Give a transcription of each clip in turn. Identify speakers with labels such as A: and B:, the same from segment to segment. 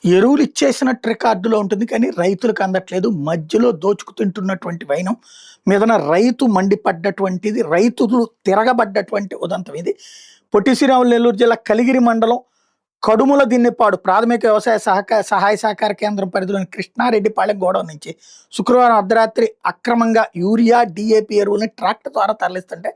A: ఎరువులు ఇచ్చేసినట్టు రికార్డులో ఉంటుంది. కానీ రైతులకు అందట్లేదు. మధ్యలో దోచుకు తింటున్నటువంటి వైనం మీదన రైతు మండిపడ్డటువంటిది, రైతులు తిరగబడ్డటువంటి ఉదంతం ఇది. పొట్టి శ్రీరాములు నెల్లూరు జిల్లా కలిగిరి మండలం కడుముల దిన్నెపాడు ప్రాథమిక వ్యవసాయ సహాయ సహకార కేంద్రం పరిధిలోని కృష్ణారెడ్డిపాళెం గోడౌన్ నుంచి శుక్రవారం అర్ధరాత్రి అక్రమంగా యూరియా, డిఏపి ఎరువుల్ని ట్రాక్టర్ ద్వారా తరలిస్తుంటే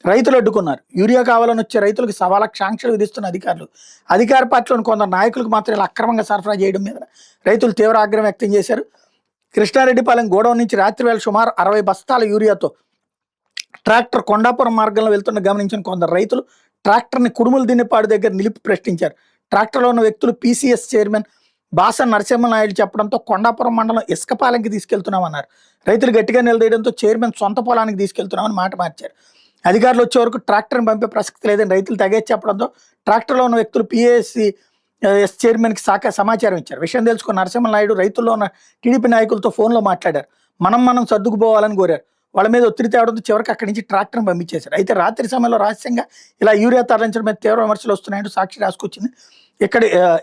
A: రైతులు అడ్డుకున్నారు. యూరియా కావాలని వచ్చే రైతులకు 1,00,000 ఆంక్షలు విధిస్తున్న అధికారులు. అధికార పార్టీలోని కొందరు నాయకులకు మాత్రం ఇలా అక్రమంగా సరఫరా చేయడం మీద రైతులు తీవ్ర ఆగ్రహం వ్యక్తం చేశారు. కృష్ణారెడ్డిపాలెం గోడౌన్ నుంచి రాత్రి వేళ సుమారు 60 బస్తాల యూరియాతో ట్రాక్టర్ కొండాపురం మార్గంలో వెళ్తున్న గమనించిన కొందరు రైతులు ట్రాక్టర్ని కుడుముల దిన్నెపాడు దగ్గర నిలిపి ప్రశ్నించారు. ట్రాక్టర్లో ఉన్న వ్యక్తులు పీసీఎస్ చైర్మన్ బాస నరసింహనాయుడు చెప్పడంతో కొండాపురం మండలం ఇసుకపాలెంకి తీసుకెళ్తున్నామన్నారు. రైతులు గట్టిగా నిలదీయడంతో చైర్మన్ సొంత పొలానికి తీసుకెళ్తున్నామని మాట మార్చారు. అధికారులు వచ్చే వరకు ట్రాక్టర్ని పంపే ప్రసక్తి లేదని రైతులు తెగేసి చెప్పడంతో ట్రాక్టర్లో ఉన్న వ్యక్తులు పిఏఎస్సి చైర్మన్కి సమాచారం ఇచ్చారు. విషయం తెలుసుకున్న నరసింహనాయుడు రైతుల్లో ఉన్న టీడీపీ నాయకులతో ఫోన్లో మాట్లాడారు. మనం సర్దుకుపోవాలని కోరారు. వాళ్ళ మీద ఒత్తిడి తేవడంతో చివరికి అక్కడి నుంచి ట్రాక్టర్ని పంపించేశారు. అయితే రాత్రి సమయంలో రహస్యంగా ఇలా యూరియా తరలించడం మీద తీవ్ర విమర్శలు వస్తున్నాయంటూ సాక్షి రాసుకొచ్చింది.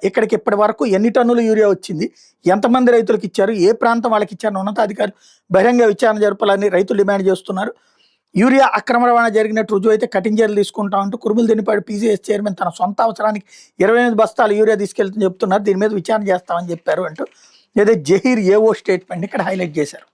A: ఇక్కడికి ఇప్పటి వరకు ఎన్ని టన్నులు యూరియా వచ్చింది, ఎంతమంది రైతులకు ఇచ్చారు, ఏ ప్రాంతం వాళ్ళకి ఇచ్చారని ఉన్నతాధికారులు బహిరంగ విచారణ జరపాలని రైతులు డిమాండ్ చేస్తున్నారు. యూరియా అక్రమ రవాణా జరిగినట్టు రుజువు అయితే కఠిన చర్యలు తీసుకుంటామంటూ కురుముల దిన్నెపాడు పీసీఎస్ చైర్మన్ తన సొంత అవసరానికి 28 బస్తాలు యూరియా తీసుకెళ్తుందని చెప్తున్నారు. దీని మీద విచారణ చేస్తామని చెప్పారు అంటూ ఏదో జహీర్ ఏవో స్టేట్మెంట్ ఇక్కడ హైలైట్ చేశారు.